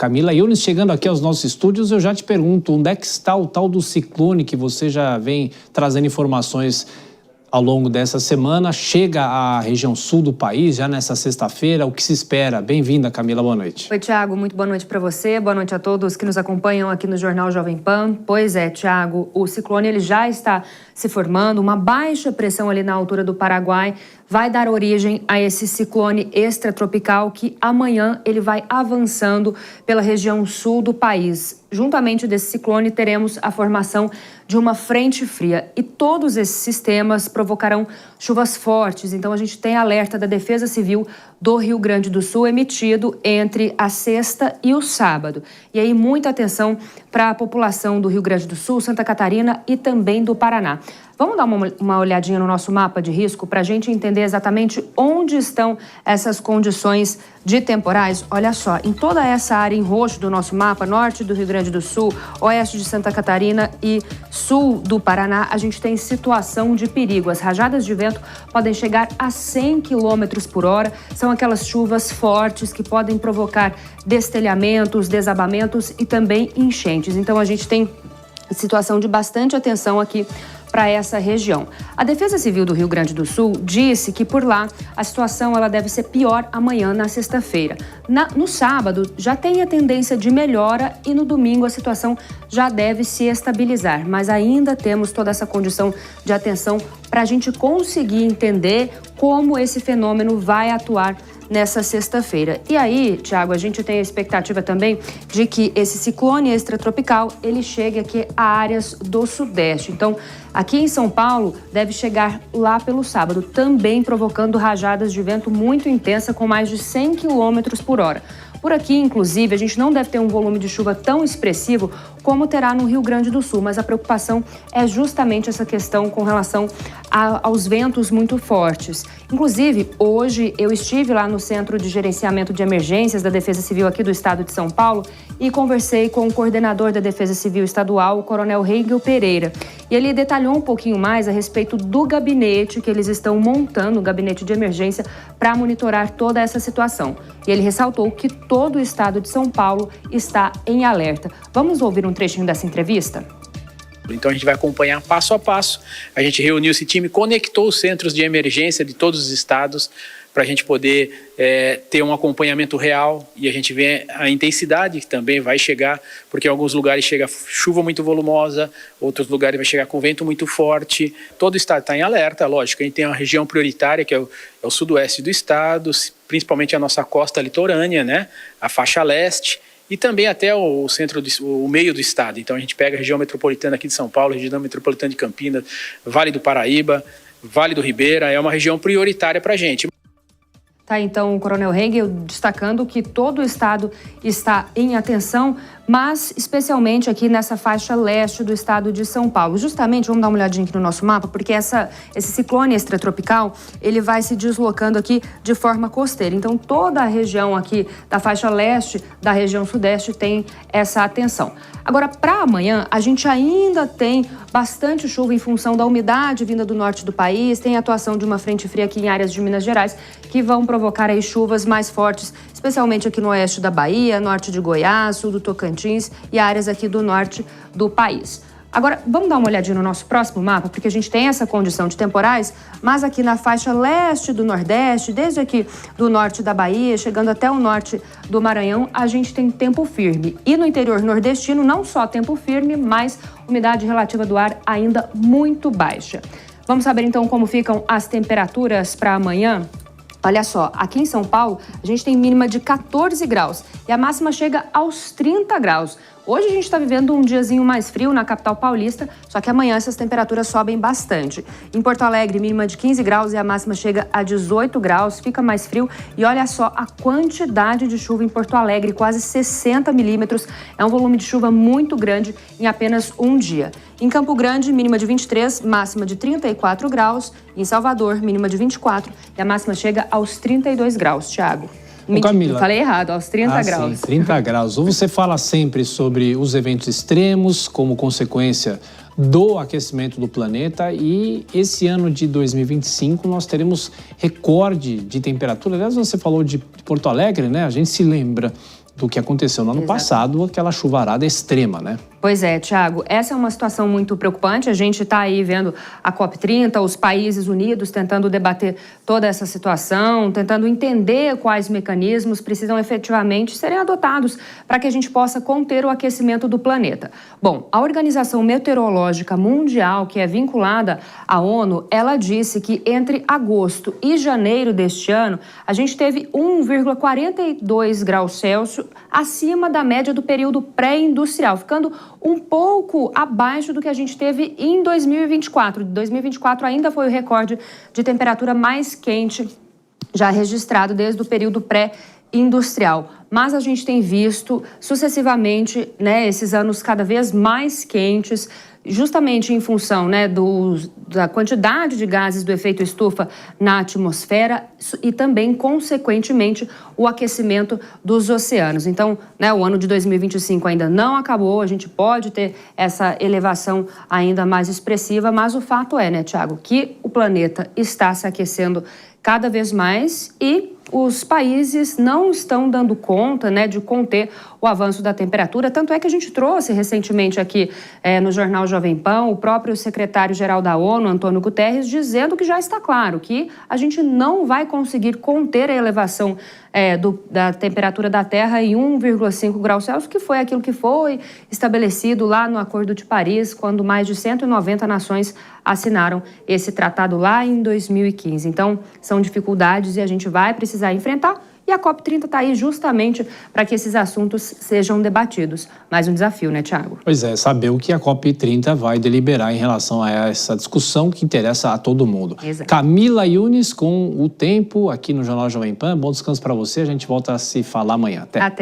Camila Yunes. Chegando aqui aos nossos estúdios, eu já te pergunto, onde é que está o tal do ciclone que você já vem trazendo informações ao longo dessa semana? Chega à região sul do país, já nessa sexta-feira, o que se espera? Bem-vinda, Camila, boa noite. Oi, Thiago, muito boa noite para você, boa noite a todos que nos acompanham aqui no Jornal Jovem Pan. Pois é, Thiago, o ciclone ele já está se formando, uma baixa pressão ali na altura do Paraguai vai dar origem a esse ciclone extratropical que amanhã ele vai avançando pela região sul do país. Juntamente desse ciclone teremos a formação de uma frente fria e todos esses sistemas provocarão chuvas fortes. Então a gente tem alerta da Defesa Civil do Rio Grande do Sul emitido entre a sexta e o sábado. E aí muita atenção para a população do Rio Grande do Sul, Santa Catarina e também do Paraná. Vamos dar uma olhadinha no nosso mapa de risco para a gente entender exatamente onde estão essas condições de temporais. Olha só, em toda essa área em roxo do nosso mapa, norte do Rio Grande do Sul, oeste de Santa Catarina e sul do Paraná, a gente tem situação de perigo. As rajadas de vento podem chegar a 100 km por hora. São aquelas chuvas fortes que podem provocar destelhamentos, desabamentos e também enchentes. Então a gente tem situação de bastante atenção aqui para essa região. A Defesa Civil do Rio Grande do Sul disse que por lá a situação ela deve ser pior amanhã, na sexta-feira. No sábado já tem a tendência de melhora e no domingo a situação já deve se estabilizar, mas ainda temos toda essa condição de atenção para a gente conseguir entender como esse fenômeno vai atuar nessa sexta-feira. E aí, Thiago, a gente tem a expectativa também de que esse ciclone extratropical, ele chegue aqui a áreas do sudeste. Então, aqui em São Paulo, deve chegar lá pelo sábado, também provocando rajadas de vento muito intensa com mais de 100 km por hora. Por aqui, inclusive, a gente não deve ter um volume de chuva tão expressivo como terá no Rio Grande do Sul, mas a preocupação é justamente essa questão com relação aos ventos muito fortes. Inclusive, hoje eu estive lá no Centro de Gerenciamento de Emergências da Defesa Civil aqui do estado de São Paulo e conversei com o coordenador da Defesa Civil Estadual, o Coronel Hengel Pereira. E ele detalhou um pouquinho mais a respeito do gabinete que eles estão montando, o gabinete de emergência, para monitorar toda essa situação. E ele ressaltou que todo o estado de São Paulo está em alerta. Vamos ouvir um trechinho dessa entrevista? Então a gente vai acompanhar passo a passo. A gente reuniu esse time, conectou os centros de emergência de todos os estados para a gente poder ter um acompanhamento real e a gente vê a intensidade que também vai chegar, porque em alguns lugares chega chuva muito volumosa, outros lugares vai chegar com vento muito forte. Todo o estado está em alerta, lógico. A gente tem uma região prioritária que é o sudoeste do estado, principalmente a nossa costa litorânea, né? A faixa leste. E também até o meio do estado. Então a gente pega a região metropolitana aqui de São Paulo, a região metropolitana de Campinas, Vale do Paraíba, Vale do Ribeira, é uma região prioritária para a gente. Tá, então o Coronel Hengel destacando que todo o estado está em atenção, mas especialmente aqui nessa faixa leste do estado de São Paulo. Justamente, vamos dar uma olhadinha aqui no nosso mapa, porque esse ciclone extratropical, ele vai se deslocando aqui de forma costeira. Então, toda a região aqui da faixa leste, da região sudeste, tem essa atenção. Agora, para amanhã, a gente ainda tem bastante chuva em função da umidade vinda do norte do país, tem a atuação de uma frente fria aqui em áreas de Minas Gerais, que vão provocar aí chuvas mais fortes, especialmente aqui no oeste da Bahia, norte de Goiás, sul do Tocantins e áreas aqui do norte do país. Agora, vamos dar uma olhadinha no nosso próximo mapa, porque a gente tem essa condição de temporais, mas aqui na faixa leste do Nordeste, desde aqui do norte da Bahia, chegando até o norte do Maranhão, a gente tem tempo firme. E no interior nordestino, não só tempo firme, mas umidade relativa do ar ainda muito baixa. Vamos saber então como ficam as temperaturas para amanhã? Olha só, aqui em São Paulo, a gente tem mínima de 14 graus e a máxima chega aos 30 graus. Hoje a gente está vivendo um diazinho mais frio na capital paulista, só que amanhã essas temperaturas sobem bastante. Em Porto Alegre, mínima de 15 graus e a máxima chega a 18 graus, fica mais frio. E olha só a quantidade de chuva em Porto Alegre, quase 60 milímetros. É um volume de chuva muito grande em apenas um dia. Em Campo Grande, mínima de 23, máxima de 34 graus. Em Salvador, mínima de 24 e a máxima chega aos 32 graus, Thiago. Camila, falei errado, aos 30 graus. Sim, 30 graus. Você fala sempre sobre os eventos extremos como consequência do aquecimento do planeta e esse ano de 2025 nós teremos recorde de temperatura. Aliás, você falou de Porto Alegre, né? A gente se lembra do que aconteceu no ano passado, aquela chuvarada extrema, né? Pois é, Thiago, essa é uma situação muito preocupante. A gente está aí vendo a COP30, os países unidos tentando debater toda essa situação, tentando entender quais mecanismos precisam efetivamente serem adotados para que a gente possa conter o aquecimento do planeta. Bom, a Organização Meteorológica Mundial, que é vinculada à ONU, ela disse que entre agosto e janeiro deste ano, a gente teve 1,42 graus Celsius acima da média do período pré-industrial, ficando um pouco abaixo do que a gente teve em 2024. 2024 ainda foi o recorde de temperatura mais quente já registrado desde o período pré-industrial. Mas a gente tem visto sucessivamente, né, esses anos cada vez mais quentes, justamente em função, né, da quantidade de gases do efeito estufa na atmosfera e também, consequentemente, o aquecimento dos oceanos. Então, né, o ano de 2025 ainda não acabou, a gente pode ter essa elevação ainda mais expressiva, mas o fato é, né, Thiago, que o planeta está se aquecendo cada vez mais e os países não estão dando conta, né, de conter o avanço da temperatura. Tanto é que a gente trouxe recentemente aqui no Jornal Jovem Pan o próprio secretário-geral da ONU, Antônio Guterres, dizendo que já está claro que a gente não vai conseguir conter a elevação da temperatura da Terra em 1,5 graus Celsius, que foi aquilo que foi estabelecido lá no Acordo de Paris, quando mais de 190 nações assinaram esse tratado lá em 2015. Então, são dificuldades e a gente vai precisar enfrentar. E a COP30 está aí justamente para que esses assuntos sejam debatidos. Mais um desafio, né, Thiago? Pois é, saber o que a COP30 vai deliberar em relação a essa discussão que interessa a todo mundo. Exato. Camila Yunes com o tempo aqui no Jornal Jovem Pan. Bom descanso para você, a gente volta a se falar amanhã. Até.